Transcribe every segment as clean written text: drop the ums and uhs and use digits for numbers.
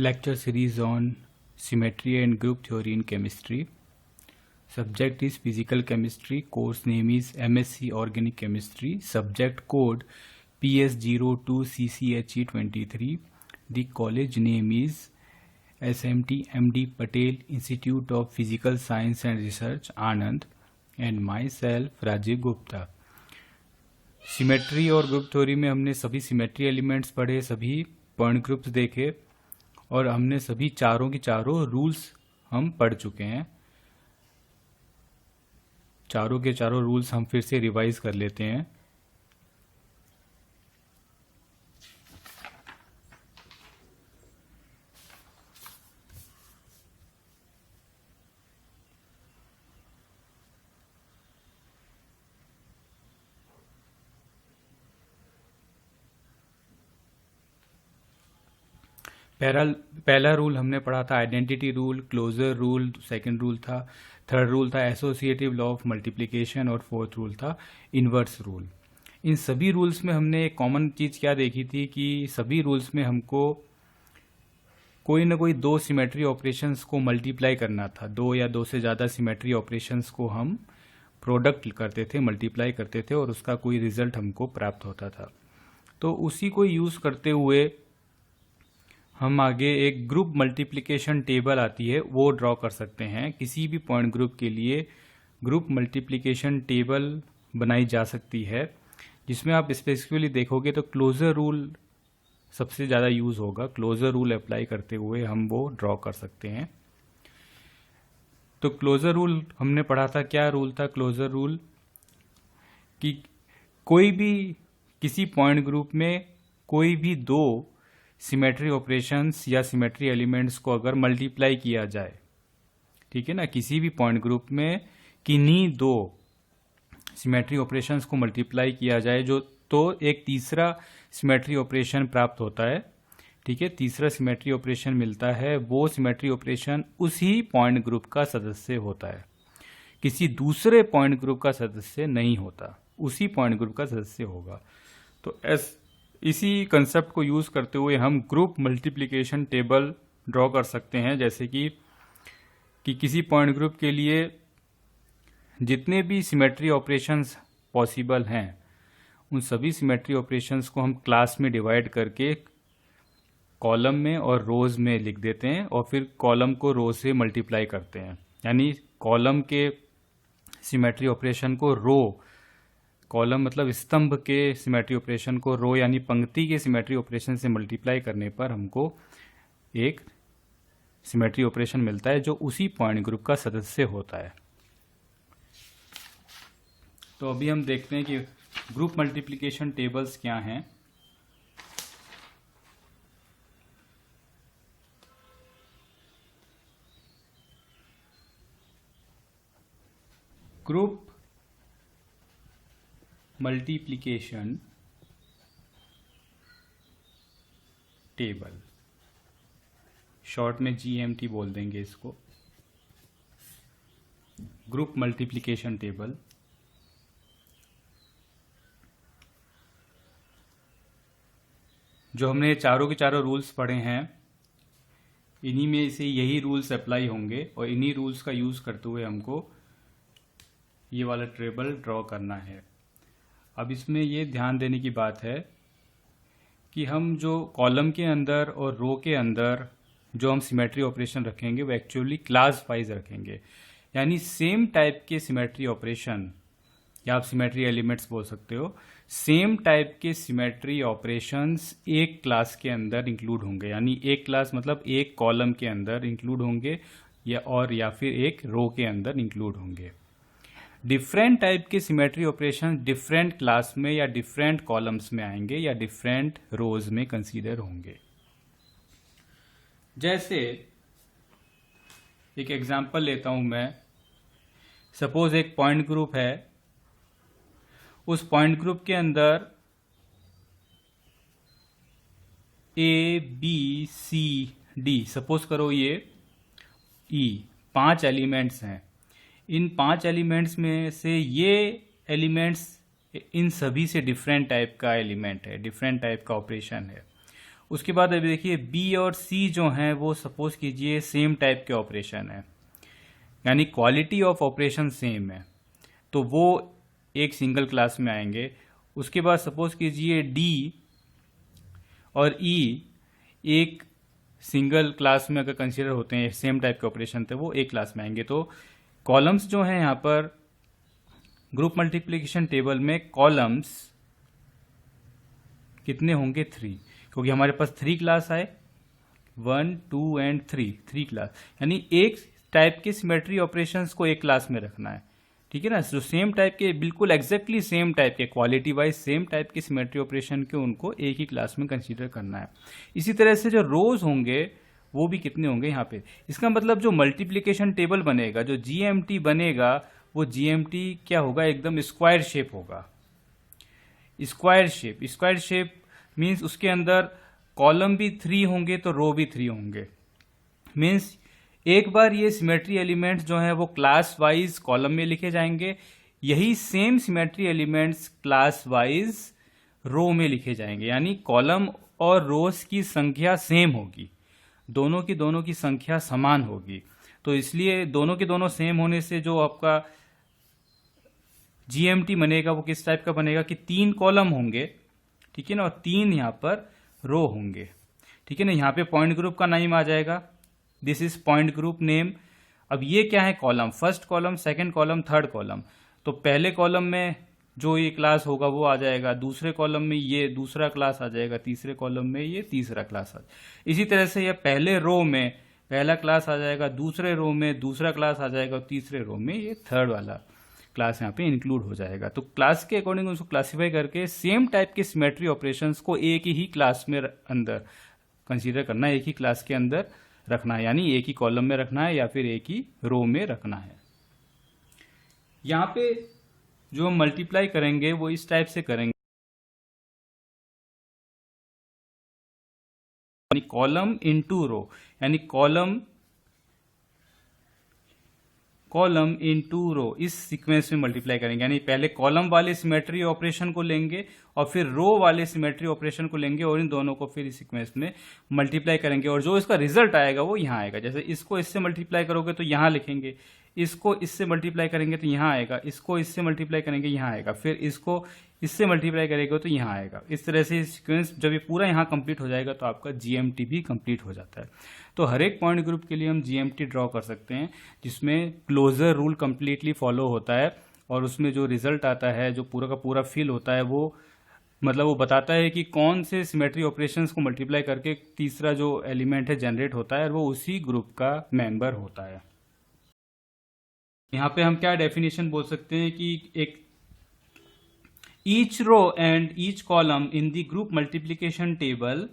Lecture series on symmetry and group theory in chemistry. Subject is physical chemistry. Course name is MSc Organic Chemistry. Subject code PS02CCHE23. The college name is SMT MD Patel Institute of Physical Science and Research, Anand, and myself Rajiv Gupta. Symmetry और group theory में हमने सभी symmetry elements पढ़े, सभी point groups देखे और हमने सभी चारों की चारों रूल्स हम पढ़ चुके हैं। चारों के चारों रूल्स हम फिर से रिवाइज कर लेते हैं। पहला रूल हमने पढ़ा था identity rule, closure rule second rule था, थर्ड रूल था एसोसिएटिव लॉ ऑफ मल्टीप्लिकेशन और फोर्थ रूल था इन्वर्स रूल। इन सभी रूल्स में हमने एक कॉमन चीज़ क्या देखी थी कि सभी रूल्स में हमको कोई ना कोई दो सिमेट्री ऑपरेशंस को मल्टीप्लाई करना था। दो या दो से ज़्यादा सिमेट्री ऑपरेशंस को हम प्रोडक्ट करते थे, मल्टीप्लाई करते थे और उसका कोई रिजल्ट हमको प्राप्त होता था। तो उसी को यूज़ करते हुए हम आगे एक ग्रुप मल्टीप्लिकेशन टेबल आती है वो ड्रॉ कर सकते हैं। किसी भी पॉइंट ग्रुप के लिए ग्रुप मल्टीप्लिकेशन टेबल बनाई जा सकती है, जिसमें आप स्पेसिफिकली देखोगे तो क्लोजर रूल सबसे ज़्यादा यूज़ होगा। क्लोजर रूल अप्लाई करते हुए हम वो ड्रॉ कर सकते हैं। तो क्लोजर रूल हमने पढ़ा था, क्या रूल था क्लोजर रूल? कि कोई भी किसी पॉइंट ग्रुप में कोई भी दो सिमेट्री ऑपरेशंस या सिमेट्री एलिमेंट्स को अगर मल्टीप्लाई किया जाए, ठीक है ना, किसी भी पॉइंट ग्रुप में किन्हीं दो सिमेट्री ऑपरेशंस को मल्टीप्लाई किया जाए जो तो एक तीसरा सिमेट्री ऑपरेशन प्राप्त होता है, ठीक है, तीसरा सिमेट्री ऑपरेशन मिलता है। वो सिमेट्री ऑपरेशन उसी पॉइंट ग्रुप का सदस्य होता है, किसी दूसरे पॉइंट ग्रुप का सदस्य नहीं होता, उसी पॉइंट ग्रुप का सदस्य होगा। तो इसी कंसेप्ट को यूज़ करते हुए हम ग्रुप मल्टीप्लिकेशन टेबल ड्रॉ कर सकते हैं। जैसे कि किसी पॉइंट ग्रुप के लिए जितने भी सिमेट्री ऑपरेशंस पॉसिबल हैं उन सभी सिमेट्री ऑपरेशंस को हम क्लास में डिवाइड करके कॉलम में और रोज में लिख देते हैं और फिर कॉलम को रो से मल्टीप्लाई करते हैं। यानी कॉलम के सिमेट्री ऑपरेशन को रो, कॉलम मतलब स्तंभ के सिमेट्री ऑपरेशन को रो यानी पंक्ति के सिमेट्री ऑपरेशन से मल्टीप्लाई करने पर हमको एक सिमेट्री ऑपरेशन मिलता है जो उसी पॉइंट ग्रुप का सदस्य होता है। तो अभी हम देखते हैं कि ग्रुप मल्टीप्लिकेशन टेबल्स क्या हैं। ग्रुप मल्टीप्लिकेशन टेबल, शॉर्ट में GMT बोल देंगे इसको, ग्रुप मल्टीप्लिकेशन टेबल। जो हमने चारों के चारों रूल्स पढ़े हैं इन्हीं में से यही रूल्स अप्लाई होंगे और इन्हीं रूल्स का यूज़ करते हुए हमको ये वाला टेबल ड्रॉ करना है। अब इसमें ये ध्यान देने की बात है कि हम जो कॉलम के अंदर और रो के अंदर जो हम सिमेट्री ऑपरेशन रखेंगे वो एक्चुअली क्लास वाइज रखेंगे। यानी सेम टाइप के सिमेट्री ऑपरेशन या आप सिमेट्री एलिमेंट्स बोल सकते हो, सेम टाइप के सिमेट्री ऑपरेशंस एक क्लास के अंदर इंक्लूड होंगे। यानी एक क्लास मतलब एक कॉलम के अंदर इंक्लूड होंगे या फिर एक रो के अंदर इंक्लूड होंगे। डिफरेंट टाइप के सिमेट्री ऑपरेशन डिफरेंट क्लास में या डिफरेंट कॉलम्स में आएंगे या डिफरेंट रोज में कंसीडर होंगे। जैसे एक एग्जांपल लेता हूं मैं। सपोज एक पॉइंट ग्रुप है, उस पॉइंट ग्रुप के अंदर ABCD सपोज करो ये 5 एलिमेंट्स हैं। इन 5 एलिमेंट्स में से ये एलिमेंट्स इन सभी से डिफरेंट टाइप का एलिमेंट है, डिफरेंट टाइप का ऑपरेशन है। उसके बाद अभी देखिए बी और सी जो हैं वो सपोज कीजिए सेम टाइप के ऑपरेशन है, यानी क्वालिटी ऑफ ऑपरेशन सेम है, तो वो एक सिंगल क्लास में आएंगे। उसके बाद सपोज कीजिए डी और ई एक सिंगल क्लास में अगर कंसीडर होते हैं, सेम टाइप के ऑपरेशन थे, वो एक क्लास में आएंगे। तो कॉलम्स जो हैं यहाँ पर ग्रुप मल्टीप्लिकेशन टेबल में कॉलम्स कितने होंगे? 3, क्योंकि हमारे पास 3 क्लास आए, 1 2 एंड 3 क्लास, यानी एक टाइप के सिमेट्री ऑपरेशंस को एक क्लास में रखना है, ठीक है ना। जो सेम टाइप के, बिल्कुल एग्जैक्टली सेम टाइप के, क्वालिटी वाइज सेम टाइप के सिमेट्री ऑपरेशन के उनको एक ही क्लास में कंसीडर करना है। इसी तरह से जो रोज होंगे वो भी कितने होंगे यहाँ पे। इसका मतलब जो मल्टीप्लिकेशन टेबल बनेगा, जो जीएमटी बनेगा, वो जीएमटी क्या होगा? एकदम स्क्वायर शेप होगा। स्क्वायर शेप मीन्स उसके अंदर कॉलम भी 3 होंगे तो रो भी 3 होंगे। मीन्स एक बार ये सिमेट्री एलिमेंट्स जो है वो क्लास वाइज कॉलम में लिखे जाएंगे, यही same symmetry elements class wise row में लिखे जाएंगे, यानी कॉलम और रोज की संख्या सेम होगी, दोनों की संख्या समान होगी। तो इसलिए दोनों के दोनों सेम होने से जो आपका जीएमटी बनेगा वो किस टाइप का बनेगा कि 3 कॉलम होंगे, ठीक है ना, और 3 यहां पर रो होंगे, ठीक है ना। यहां पे पॉइंट ग्रुप का नाम आ जाएगा, this is point group name. अब ये क्या है? Column, first column, second column, third column. तो पहले कॉलम में जो ये क्लास होगा वो आ जाएगा, दूसरे कॉलम में ये दूसरा क्लास आ जाएगा, तीसरे कॉलम में ये तीसरा क्लास आ जाएगा। इसी तरह से ये पहले रो में पहला क्लास आ जाएगा, दूसरे रो में दूसरा क्लास आ जाएगा, और तीसरे रो में ये थर्ड वाला क्लास यहाँ पे इंक्लूड हो जाएगा। तो क्लास के अकॉर्डिंग उसको क्लासीफाई करके सेम टाइप के सिमेट्री ऑपरेशंस को एक ही क्लास में अंदर कंसीडर करना है, एक ही क्लास के अंदर रखना है, यानी एक ही कॉलम में रखना है या फिर एक ही रो में रखना है। यहां पे जो हम मल्टीप्लाई करेंगे वो इस टाइप से करेंगे, यानी कॉलम इनटू रो, यानी कॉलम इनटू रो, इस सीक्वेंस में मल्टीप्लाई करेंगे। यानी पहले कॉलम वाले सिमेट्री ऑपरेशन को लेंगे और फिर रो वाले सिमेट्री ऑपरेशन को लेंगे और इन दोनों को फिर इस सीक्वेंस में मल्टीप्लाई करेंगे, और जो इसका रिजल्ट आएगा वो यहाँ आएगा। जैसे इसको इससे मल्टीप्लाई करोगे तो यहाँ लिखेंगे, इसको इससे मल्टीप्लाई करेंगे तो यहाँ आएगा, इसको इससे मल्टीप्लाई करेंगे यहाँ आएगा, फिर इसको इससे मल्टीप्लाई करेंगे तो यहाँ आएगा। इस तरह से सीक्वेंस जब ये पूरा यहाँ कंप्लीट हो जाएगा तो आपका जीएमटी भी कंप्लीट हो जाता है। तो हर एक पॉइंट ग्रुप के लिए हम जीएमटी ड्रॉ कर सकते हैं, जिसमें क्लोजर रूल कंप्लीटली फॉलो होता है, और उसमें जो रिजल्ट आता है, जो पूरा का पूरा फिल होता है, वो मतलब वो बताता है कि कौन से सिमेट्री ऑपरेशंस को मल्टीप्लाई करके तीसरा जो एलिमेंट है जनरेट होता है, और वो उसी ग्रुप का मेंबर होता है। यहाँ पे हम क्या डेफिनेशन बोल सकते हैं कि एक each row and each column in the group multiplication table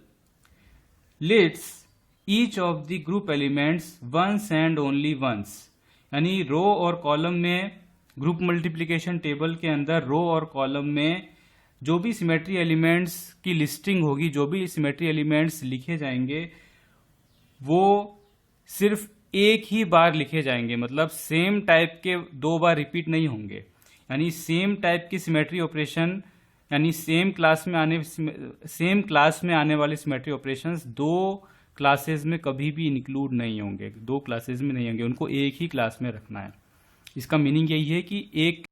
lists each of the group elements once and only once, यानी रो और कॉलम में, ग्रुप मल्टीप्लिकेशन टेबल के अंदर रो और कॉलम में जो भी सिमेट्री एलिमेंट्स की लिस्टिंग होगी, जो भी सिमेट्री एलिमेंट्स लिखे जाएंगे, वो सिर्फ एक ही बार लिखे जाएंगे, मतलब सेम टाइप के 2 बार रिपीट नहीं होंगे। यानी सेम टाइप की सिमेट्री ऑपरेशन, यानी सेम क्लास में आने वाले सिमेट्री ऑपरेशंस 2 क्लासेस में कभी भी इंक्लूड नहीं होंगे, 2 क्लासेस में नहीं होंगे, उनको एक ही क्लास में रखना है। इसका मीनिंग यही है कि एक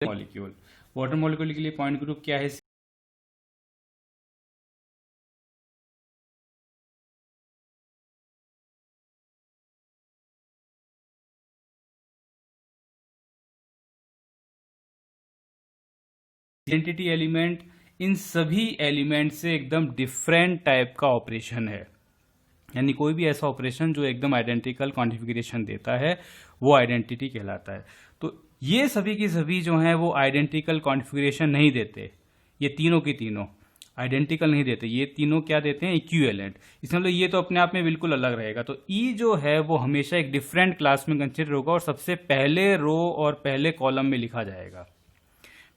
मॉलिक्यूल, वाटर मॉलिक्यूल के लिए पॉइंट ग्रुप क्या है? आइडेंटिटी एलिमेंट इन सभी एलिमेंट से एकदम डिफरेंट टाइप का ऑपरेशन है, यानी कोई भी ऐसा ऑपरेशन जो एकदम आइडेंटिकल कॉन्फ़िगरेशन देता है वो आइडेंटिटी कहलाता है। तो ये सभी की सभी जो हैं वो आइडेंटिकल कॉन्फ़िगरेशन नहीं देते, ये तीनों की तीनों आइडेंटिकल नहीं देते, ये तीनों क्या देते हैं? इक्विवेलेंट। इसमें मतलब ये तो अपने आप में बिल्कुल अलग रहेगा। तो ई जो है वो हमेशा एक डिफरेंट क्लास में कंसिडर होगा और सबसे पहले रो और पहले कॉलम में लिखा जाएगा।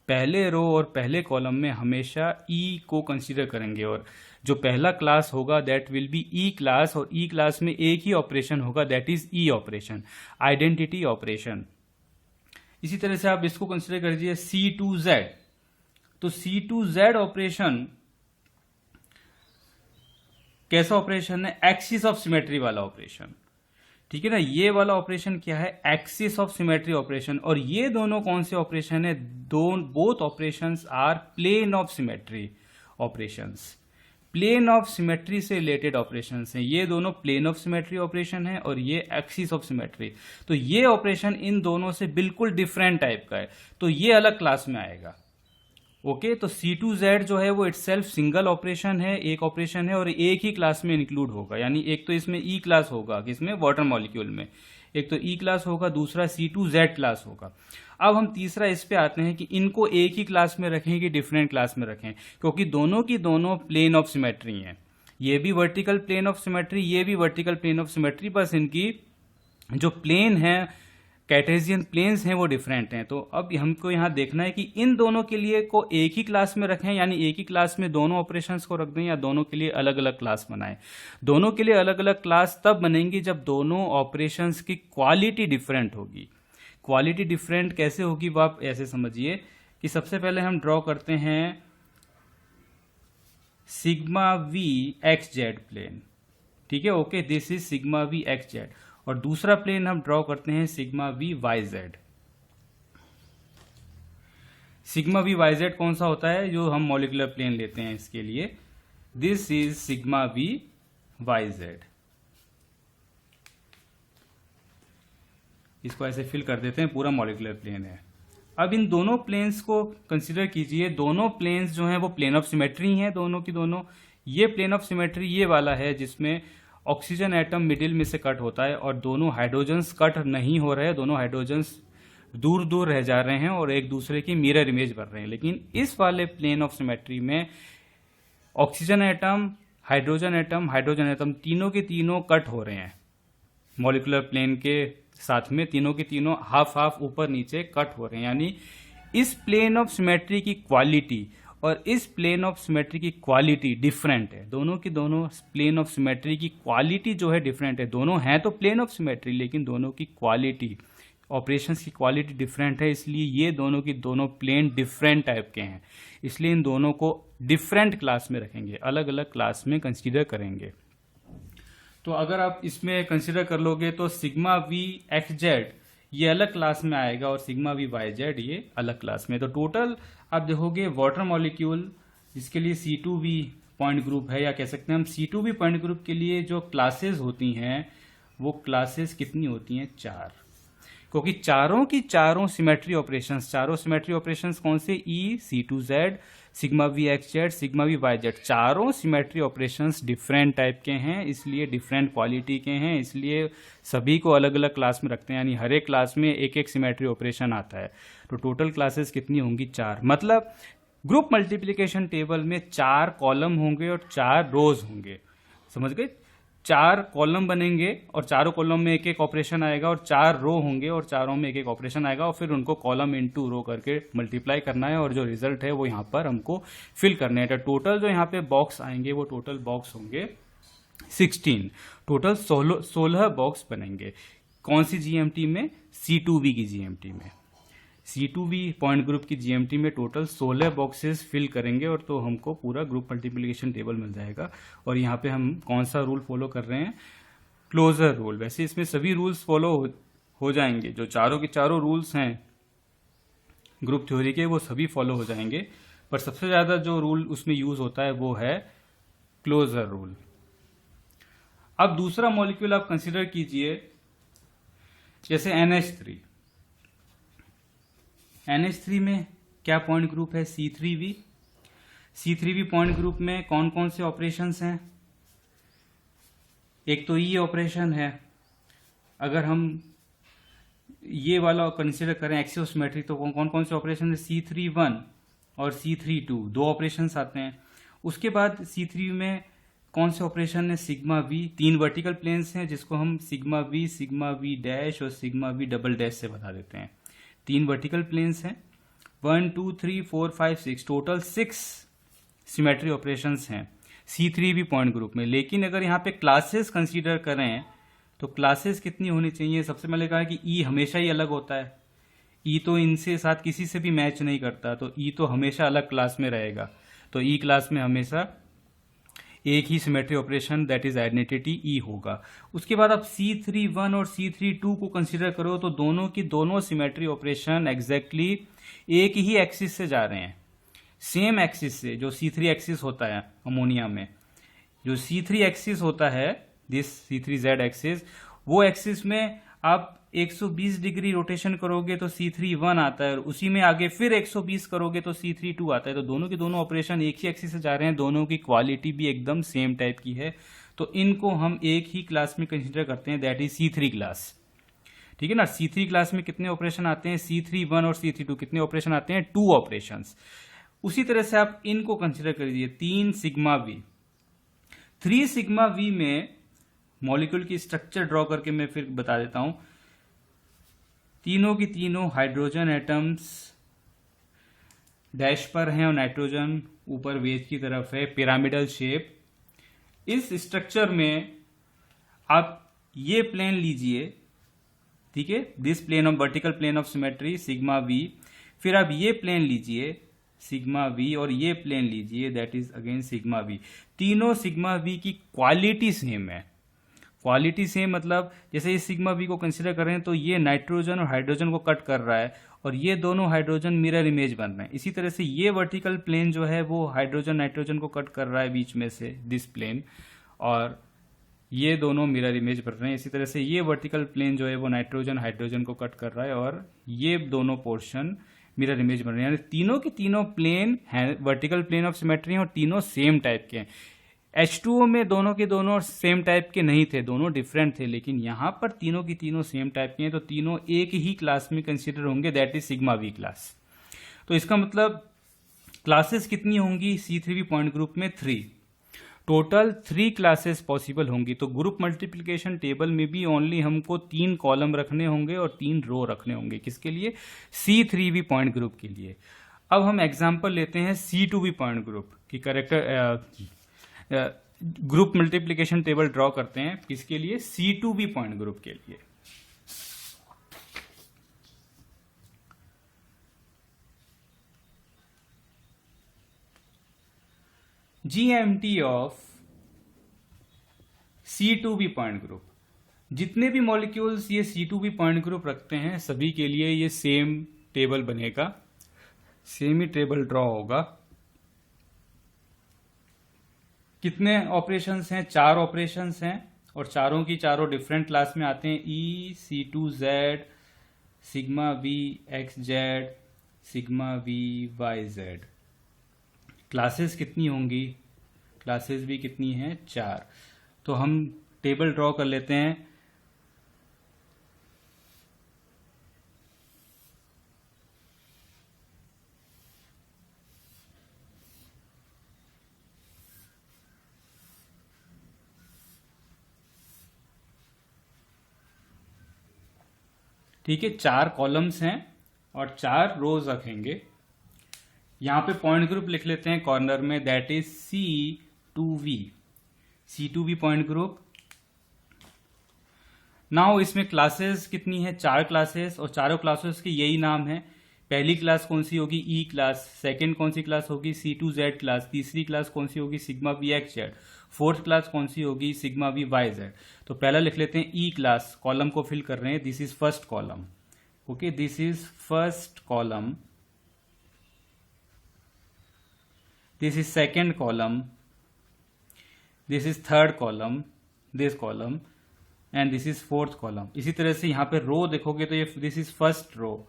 पहले रो और पहले कॉलम में हमेशा ई को कंसीडर करेंगे, और जो पहला क्लास होगा that will be E class, और ई क्लास में एक ही ऑपरेशन होगा that is E operation, identity operation. इसी तरह से आप इसको कंसिडर कर लीजिए C2Z। तो C2Z ऑपरेशन कैसा ऑपरेशन है? एक्सिस ऑफ सिमेट्री वाला ऑपरेशन, ठीक है ना। ये वाला ऑपरेशन क्या है? Axis of symmetry operation. और ये दोनों कौन से ऑपरेशन है? Both operations are plane of symmetry operations, plane of symmetry से रिलेटेड ऑपरेशंस हैं। ये दोनों प्लेन ऑफ सिमेट्री ऑपरेशन है और ये एक्सिस ऑफ सिमेट्री। तो ये ऑपरेशन इन दोनों से बिल्कुल डिफरेंट टाइप का है, तो ये अलग क्लास में आएगा। ओके, तो C2Z जो है वो इटसेल्फ सिंगल ऑपरेशन है, एक ऑपरेशन है और एक ही क्लास में इंक्लूड होगा। यानी एक तो इसमें ई क्लास होगा, किसमें? वाटर मॉलिक्यूल में। एक तो ई क्लास होगा, दूसरा C2Z क्लास होगा। अब हम तीसरा इस पे आते हैं कि इनको एक ही क्लास में रखें कि डिफरेंट क्लास में रखें, क्योंकि दोनों की दोनों प्लेन ऑफ सिमेट्री हैं। ये भी वर्टिकल प्लेन ऑफ सिमेट्री, ये भी वर्टिकल प्लेन ऑफ सिमेट्री, बस इनकी जो प्लेन है, कार्टेशियन प्लेन्स हैं, वो डिफरेंट हैं। तो अब हमको यहाँ देखना है कि इन दोनों के लिए को एक ही क्लास में रखें, यानी एक ही क्लास में दोनों ऑपरेशंस को रख दें, या दोनों के लिए अलग अलग क्लास बनाएं। दोनों के लिए अलग अलग क्लास तब बनेंगी जब दोनों ऑपरेशंस की क्वालिटी डिफरेंट होगी। क्वालिटी डिफरेंट कैसे होगी वो आप ऐसे समझिए कि सबसे पहले हम ड्रॉ करते हैं sigma we x Z plane, ठीक है। Okay, this is sigma we x Z. और दूसरा प्लेन हम ड्रॉ करते हैं sigma we Y Z. Sigma we Y Z कौन सा होता है? जो हम मॉलिक्यूलर प्लेन लेते हैं इसके लिए, this is sigma we Y Z. इसको ऐसे फिल कर देते हैं, पूरा मॉलिक्यूलर प्लेन है। अब इन दोनों प्लेन्स को कंसिडर कीजिए। दोनों प्लेन्स जो हैं वो प्लेन ऑफ सिमेट्री हैं, दोनों की दोनों। ये प्लेन ऑफ सिमेट्री ये वाला है जिसमें ऑक्सीजन एटम मिडिल में से कट होता है और दोनों हाइड्रोजन्स कट नहीं हो रहे हैं, दोनों हाइड्रोजन्स दूर दूर रह जा रहे हैं और एक दूसरे की मिरर इमेज बन रहे हैं। लेकिन इस वाले प्लेन ऑफ सिमेट्री में ऑक्सीजन एटम, हाइड्रोजन एटम तीनों के तीनों कट हो रहे हैं मॉलिक्यूलर प्लेन के साथ में। तीनों के तीनों हाफ हाफ ऊपर नीचे कट हो रहे हैं। यानी इस प्लेन ऑफ सिमेट्री की क्वालिटी और इस प्लेन ऑफ सिमेट्री की क्वालिटी डिफरेंट है। दोनों की दोनों प्लेन ऑफ सिमेट्री की क्वालिटी जो है डिफरेंट है। दोनों हैं तो प्लेन ऑफ सिमेट्री, लेकिन दोनों की क्वालिटी, ऑपरेशंस की क्वालिटी डिफरेंट है। इसलिए ये दोनों की दोनों प्लेन डिफरेंट टाइप के हैं, इसलिए इन दोनों को डिफरेंट क्लास में रखेंगे, अलग अलग क्लास में कंसीडर करेंगे। तो अगर आप इसमें कंसीडर कर लोगे तो सिग्मा वी एक्स जेड ये अलग क्लास में आएगा और सिग्मा वी वाई जेड ये अलग क्लास में। तो टोटल आप देखोगे वाटर मॉलिक्यूल जिसके लिए C2V पॉइंट ग्रुप है, या कह सकते हैं हम C2V पॉइंट ग्रुप के लिए जो क्लासेस होती हैं वो क्लासेस कितनी होती हैं? 4। क्योंकि चारों की चारों सिमेट्री ऑपरेशंस कौन से? E, C2Z, sigma we x Z, sigma we Y Z, चारों सिमेट्री ऑपरेशंस डिफरेंट टाइप के हैं, इसलिए डिफरेंट क्वालिटी के हैं, इसलिए सभी को अलग अलग क्लास में रखते हैं। यानी हर एक क्लास में एक एक सिमेट्री ऑपरेशन आता है। तो टोटल क्लासेस कितनी होंगी? 4। मतलब ग्रुप मल्टीप्लिकेशन टेबल में 4 कॉलम होंगे और 4 रोज होंगे। समझ गए? 4 कॉलम बनेंगे और चारों कॉलम में एक एक ऑपरेशन आएगा, और 4 रो होंगे और चारों में एक एक ऑपरेशन आएगा, और फिर उनको कॉलम इनटू रो करके मल्टीप्लाई करना है और जो रिजल्ट है वो यहाँ पर हमको फिल करने हैं। तो टोटल जो यहाँ पे बॉक्स आएंगे वो टोटल बॉक्स होंगे 16। टोटल 16 बॉक्स बनेंगे। कौन सी GMT में? C2V की GMT में। C2V पॉइंट ग्रुप की GMT में टोटल 16 बॉक्सेस फिल करेंगे और तो हमको पूरा ग्रुप मल्टीप्लिकेशन टेबल मिल जाएगा। और यहाँ पे हम कौन सा रूल फॉलो कर रहे हैं? Closure rule. वैसे इसमें सभी रूल्स फॉलो हो जाएंगे, जो चारों के चारों रूल्स हैं ग्रुप थ्योरी के वो सभी फॉलो हो जाएंगे, पर सबसे ज्यादा जो रूल उसमें यूज होता है वो है क्लोजर रूल। अब दूसरा मॉलिक्यूल आप कंसिडर कीजिए जैसे NH3। NH3 में क्या पॉइंट ग्रुप है? C3V। C3V पॉइंट ग्रुप में कौन कौन से ऑपरेशंस हैं? एक तो ये ऑपरेशन है। अगर हम ये वाला कंसिडर करें एक्सियोसिमेट्री, तो कौन कौन से ऑपरेशन है? C3-1 और C3-2 2 ऑपरेशंस आते हैं। उसके बाद C3 में कौन से ऑपरेशन है? Sigma we. 3 वर्टिकल प्लेन्स हैं जिसको हम सिग्मा वी डैश और सिग्मा वी डबल डैश से बता देते हैं। 3 वर्टिकल प्लेन्स हैं। 1 2 3 4 5 6 टोटल 6 सिमेट्री ऑपरेशंस हैं। C3 भी पॉइंट ग्रुप में। लेकिन अगर यहाँ पे क्लासेस कंसीडर करें तो क्लासेस कितनी होनी चाहिए? सबसे पहले कहा कि ई हमेशा ही अलग होता है, ई तो इनसे साथ किसी से भी मैच नहीं करता, तो ई तो हमेशा अलग क्लास में रहेगा। तो ई क्लास में हमेशा एक ही symmetry operation that is identity E होगा। उसके बाद आप C31 और C32 को कंसीडर करो तो दोनों की दोनों सिमेट्री ऑपरेशन एग्जैक्टली एक ही एक्सिस से जा रहे हैं, सेम एक्सिस से। जो C3 एक्सिस होता है अमोनिया में, जो C3 एक्सिस होता है, दिस C3Z एक्सिस, वो एक्सिस में आप 120 डिग्री रोटेशन करोगे तो C31 आता है, और उसी में आगे फिर 120 करोगे तो C32 आता है। तो दोनों के दोनों ऑपरेशन एक ही एक्सिस से जा रहे हैं, दोनों की क्वालिटी भी एकदम सेम टाइप की है, तो इनको हम एक ही क्लास में कंसीडर करते हैं, दैट इज C3 क्लास। ठीक है ना। C3 क्लास में कितने ऑपरेशन आते हैं? C31 और C32 कितने ऑपरेशन आते हैं? 2 ऑपरेशंस। उसी तरह से आप इनको कंसीडर कर लीजिए, 3 सिग्मा वी। 3 सिग्मा वी में मॉलिक्यूल की स्ट्रक्चर ड्रॉ करके मैं फिर बता देता हूं। तीनों की तीनों हाइड्रोजन एटम्स डैश पर हैं और नाइट्रोजन ऊपर वेज की तरफ है, पिरामिडल शेप। इस स्ट्रक्चर में आप ये प्लेन लीजिए, ठीक है, this plane of vertical plane of symmetry sigma V, फिर आप ये प्लेन लीजिए सिग्मा वी, और ये प्लेन लीजिए that is again sigma we. तीनों सिग्मा वी की क्वालिटी सेम है। क्वालिटी सेम मतलब जैसे इस सिग्मा वी को कंसीडर करें तो ये नाइट्रोजन और हाइड्रोजन को कट कर रहा है, और ये दोनों हाइड्रोजन मिरर इमेज बन रहे हैं। इसी तरह से ये वर्टिकल प्लेन जो है वो हाइड्रोजन नाइट्रोजन को कट कर रहा है बीच में से, दिस प्लेन, और ये दोनों मिरर इमेज बन रहे हैं। इसी तरह से ये वर्टिकल प्लेन जो है वो नाइट्रोजन हाइड्रोजन को कट कर रहा है, और ये दोनों पोर्शन मिरर इमेज बन रहे हैं। यानी तीनों के तीनों प्लेन हैं, वर्टिकल प्लेन ऑफ सिमेट्री हैं, और तीनों सेम टाइप के हैं। H2O में दोनों के दोनों सेम टाइप के नहीं थे, दोनों डिफरेंट थे, लेकिन यहां पर तीनों की तीनों सेम टाइप के हैं, तो तीनों एक ही क्लास में कंसीडर होंगे, that is sigma we class. तो इसका मतलब क्लासेस कितनी होंगी C3 पॉइंट ग्रुप में? 3। टोटल 3 क्लासेस पॉसिबल होंगी। तो ग्रुप मल्टीप्लिकेशन टेबल में भी ओनली हमको 3 कॉलम रखने होंगे और 3 रो रखने होंगे। किसके लिए? C3 पॉइंट ग्रुप के लिए। अब हम एग्जांपल लेते हैं C2 पॉइंट ग्रुप की ग्रुप मल्टीप्लिकेशन टेबल ड्रॉ करते हैं। किसके लिए? C2 पॉइंट ग्रुप के लिए। GMT of C2 point group. जितने भी मॉलिक्यूल्स ये C2 पॉइंट ग्रुप रखते हैं सभी के लिए ये सेम टेबल बनेगा, सेम ही टेबल ड्रॉ होगा। कितने ऑपरेशंस हैं? 4 ऑपरेशंस हैं, और चारों की चारों डिफरेंट क्लास में आते हैं। E C2Z sigma V XZ sigma V YZ। Classes कितनी होंगी? क्लासेस भी कितनी हैं? 4। तो हम टेबल ड्रॉ कर लेते हैं। ठीक है, 4 कॉलम्स हैं और 4 रोज रखेंगे। यहां पे पॉइंट ग्रुप लिख लेते हैं कॉर्नर में, that is C2 point group. Now इसमें क्लासेस कितनी है? 4 क्लासेस, और चारों क्लासेस के यही नाम है। पहली क्लास कौन सी होगी? E class. सेकंड कौन सी क्लास होगी? C2Z class. तीसरी क्लास कौन सी होगी? Sigma V XZ। Fourth class कौन सी होगी? Sigma V YZ। तो पहला लिख लेते हैं E क्लास, कॉलम को फिल कर रहे हैं, this is first column. Okay, this is first column, this is second column, this is third column, this column, and this is fourth column. इसी तरह से यहां पे रो देखोगे तो ये दिस इज फर्स्ट रो,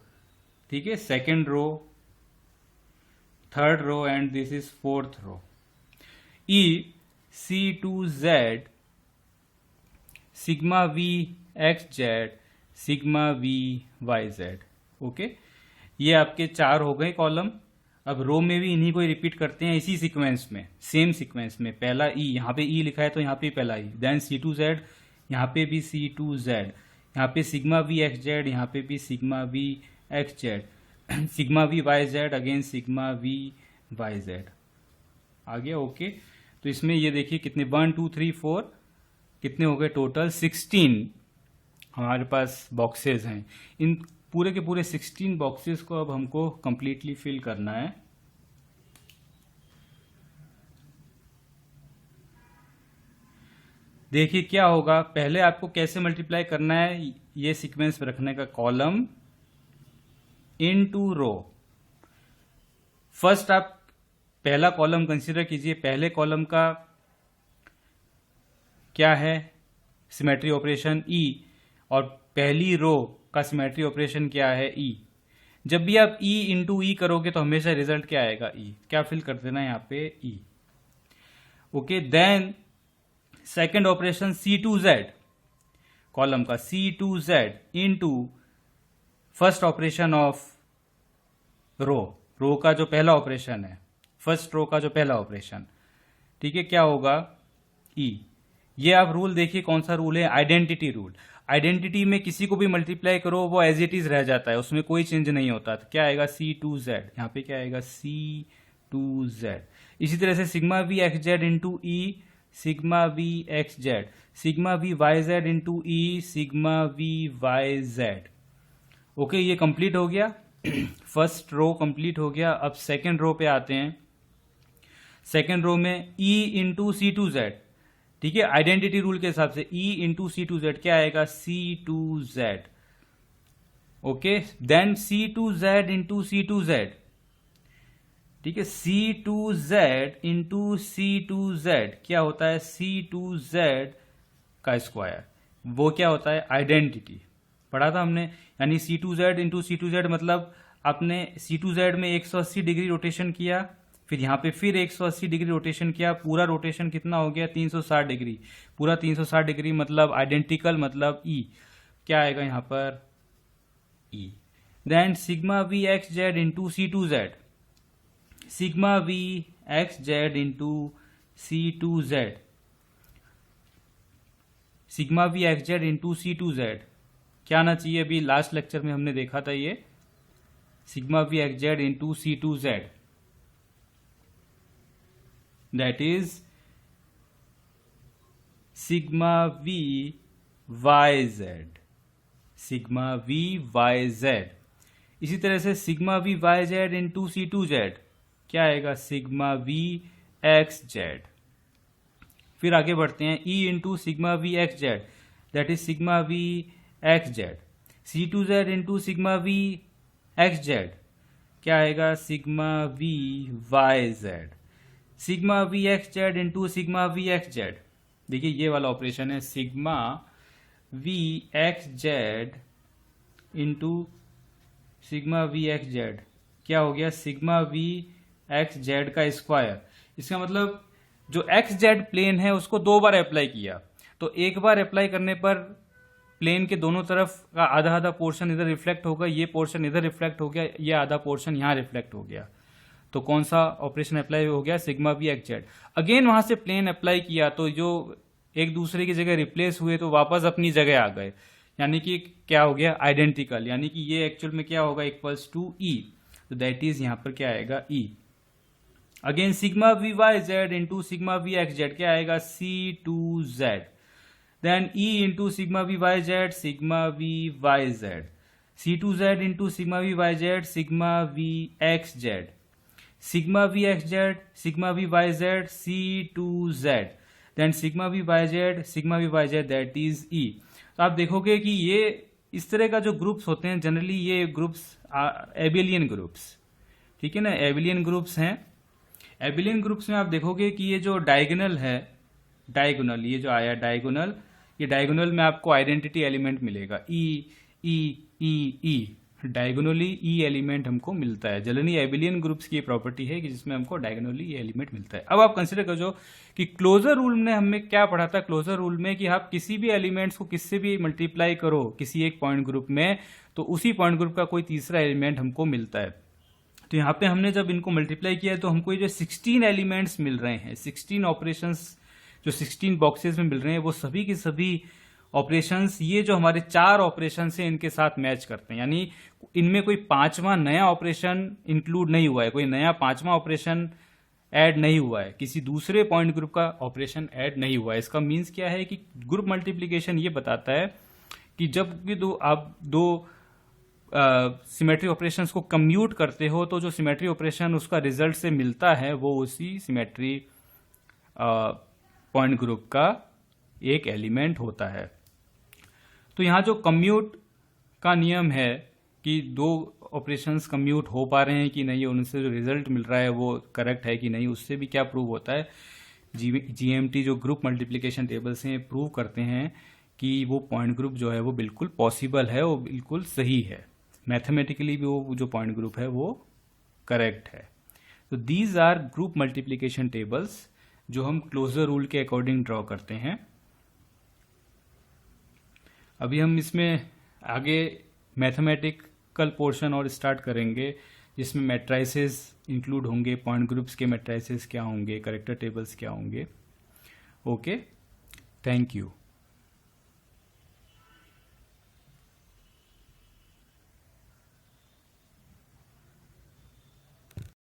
ठीक है, second row, third row, and this is fourth row. E C2Z sigma V XZ sigma V YZ। Okay, ये आपके 4 हो गए कॉलम। अब रो में भी इन्हीं को रिपीट करते हैं इसी सीक्वेंस में, सेम सीक्वेंस में। पहला E, यहाँ पे E लिखा है तो यहाँ पे पहला E, देन C2Z, यहाँ पे भी C2Z, यहाँ पे सिग्मा V XZ, यहाँ पे भी sigma V XZ, sigma V YZ, again sigma V YZ। आ गया? ओके। तो इसमें ये देखिए कितने 1 2 3 4 कितने हो गए, टोटल 16 हमारे पास बॉक्सेस हैं। इन पूरे के पूरे 16 बॉक्सेस को अब हमको कंप्लीटली फिल करना है। देखिए क्या होगा, पहले आपको कैसे मल्टीप्लाई करना है, ये सीक्वेंस में रखने का, कॉलम इनटू रो। फर्स्ट आप पहला कॉलम कंसीडर कीजिए, पहले कॉलम का क्या है, सिमेट्री ऑपरेशन ई, और पहली रो का सिमेट्री ऑपरेशन क्या है, ई। जब भी आप ई इंटू ई करोगे तो हमेशा रिजल्ट क्या आएगा, ई। क्या फिल कर देना है यहाँ पे, E. Okay, then second operation C2Z, column का C2Z into first operation of row का जो पहला ऑपरेशन है, फर्स्ट रो का जो पहला ऑपरेशन, ठीक है, क्या होगा, ई। ये आप रूल देखिए कौन सा रूल है, आइडेंटिटी रूल। आइडेंटिटी में किसी को भी मल्टीप्लाई करो वो एज इट इज रह जाता है, उसमें कोई चेंज नहीं होता। तो क्या आएगा, C2Z, यहाँ पे क्या आएगा, C2Z। इसी तरह से sigma we x Z into E, sigma we x Z, sigma we Y Z into E, sigma we Y z. Okay, ये कंप्लीट हो गया। फर्स्ट रो कंप्लीट हो गया। अब सेकेंड रो पे आते हैं। सेकेंड रो में E इंटू C2Z, ठीक है, आइडेंटिटी रूल के हिसाब से E इंटू C2Z क्या आएगा, C2Z। Okay, then C2Z into C2Z, ठीक है, C2Z इंटू C2Z क्या होता है, C2Z का स्क्वायर। वो क्या होता है, आइडेंटिटी, पढ़ा था हमने। यानी C2Z इंटू C2Z मतलब आपने C2Z में 180 डिग्री रोटेशन किया, फिर यहाँ पे फिर 180 डिग्री रोटेशन किया, पूरा रोटेशन कितना हो गया, 360 डिग्री। पूरा 360 डिग्री मतलब आइडेंटिकल, मतलब E क्या आएगा यहाँ पर, E। Then sigma we x Z into C2Z, sigma we x Z into C2Z, sigma we x Z into C2Z क्या आना चाहिए, अभी लास्ट लेक्चर में हमने देखा था ये, sigma we x Z into C2Z, that is sigma we Y Z, sigma we Y Z. इसी तरह से sigma we Y Z into C2Z क्या आएगा, सिग्मा वी एक्स जेड। फिर आगे बढ़ते हैं, E into sigma we x Z, that is sigma we x Z. C2Z into sigma we x Z क्या आएगा, sigma we Y Z. Sigma we x Z into sigma we x Z, देखिए ये वाला operation है, sigma we x Z into sigma we x Z क्या हो गया, sigma we x Z का स्क्वायर। इसका मतलब जो एक्स जेड प्लेन है उसको दो बार अप्लाई किया, तो एक बार अप्लाई करने पर प्लेन के दोनों तरफ का आधा आधा पोर्शन इधर रिफ्लेक्ट होगा, ये पोर्शन इधर रिफ्लेक्ट हो गया, ये आधा पोर्शन यहाँ रिफ्लेक्ट हो गया। तो कौन सा ऑपरेशन अप्लाई हो गया, sigma we x Z. Again वहां से प्लेन अप्लाई किया तो जो एक दूसरे की जगह रिप्लेस हुए तो वापस अपनी जगह आ गए, यानी कि क्या हो गया, आइडेंटिकल। यानी कि ये एक्चुअल में क्या होगा, इक्वल्स टू ई, तो दैट इज यहां पर क्या आएगा, E. Again sigma we Y Z into sigma we x Z क्या आएगा, C2Z। Then E into sigma we Y Z, sigma we Y z. C2Z into sigma we Y Z, sigma we x Z. Sigma we x Z, sigma we Y z, C2Z। Then sigma we Y Z, sigma we Y z, that is E। तो आप देखोगे कि ये इस तरह का जो groups होते हैं जनरली ये ग्रुप्स एबिलियन ग्रुप्स, ठीक है ना, एबिलियन ग्रुप्स हैं। एबिलियन ग्रुप्स में आप देखोगे कि ये जो डायगोनल है, डायगोनल ये जो आया डायगोनल, ये डायगोनल में आपको आइडेंटिटी एलिमेंट मिलेगा, ई ई ई ई, डायगोनली ई एलिमेंट हमको मिलता है। जनरली एबिलियन ग्रुप्स की प्रॉपर्टी है कि जिसमें हमको डायगोनली ई एलिमेंट मिलता है। अब आप कंसिडर करो कि क्लोजर रूल में हमें क्या पढ़ा था, क्लोजर रूल में कि आप किसी भी एलिमेंट्स को किससे भी मल्टीप्लाई करो किसी एक पॉइंट ग्रुप में, तो उसी पॉइंट ग्रुप का कोई तीसरा एलिमेंट हमको मिलता है। तो यहाँ पे हमने जब इनको मल्टीप्लाई किया तो हमको ये जो 16 एलिमेंट्स मिल रहे हैं, 16 ऑपरेशंस जो 16 बॉक्सेस में मिल रहे हैं, वो सभी के सभी ऑपरेशंस ये जो हमारे 4 ऑपरेशन से इनके साथ मैच करते हैं। यानी इनमें कोई पांचवा नया ऑपरेशन इंक्लूड नहीं हुआ है, कोई नया पांचवा ऑपरेशन ऐड नहीं हुआ है, किसी दूसरे पॉइंट ग्रुप का ऑपरेशन ऐड नहीं हुआ है। इसका मीन्स क्या है कि ग्रुप मल्टीप्लिकेशन ये बताता है कि जब भी आप दो सिमेट्री ऑपरेशंस को कम्यूट करते हो तो जो सिमेट्री ऑपरेशन उसका रिजल्ट से मिलता है वो उसी सिमेट्री पॉइंट ग्रुप का एक एलिमेंट होता है। तो यहाँ जो कम्यूट का नियम है कि दो ऑपरेशंस कम्यूट हो पा रहे हैं कि नहीं, उनसे जो रिजल्ट मिल रहा है वो करेक्ट है कि नहीं, उससे भी क्या प्रूव होता है, जीएमटी जो ग्रुप मल्टीप्लिकेशन टेबल से प्रूव करते हैं कि वो पॉइंट ग्रुप जो है वो बिल्कुल पॉसिबल है, वो बिल्कुल सही है, मैथमेटिकली भी वो जो पॉइंट ग्रुप है वो करेक्ट है। तो these are group multiplication tables जो हम क्लोजर रूल के अकॉर्डिंग ड्रॉ करते हैं। अभी हम इसमें आगे मैथमेटिकल पोर्शन और स्टार्ट करेंगे जिसमें मैट्राइसेस इंक्लूड होंगे, पॉइंट ग्रुप्स के मैट्राइसेस क्या होंगे, कैरेक्टर टेबल्स क्या होंगे। Okay, thank you.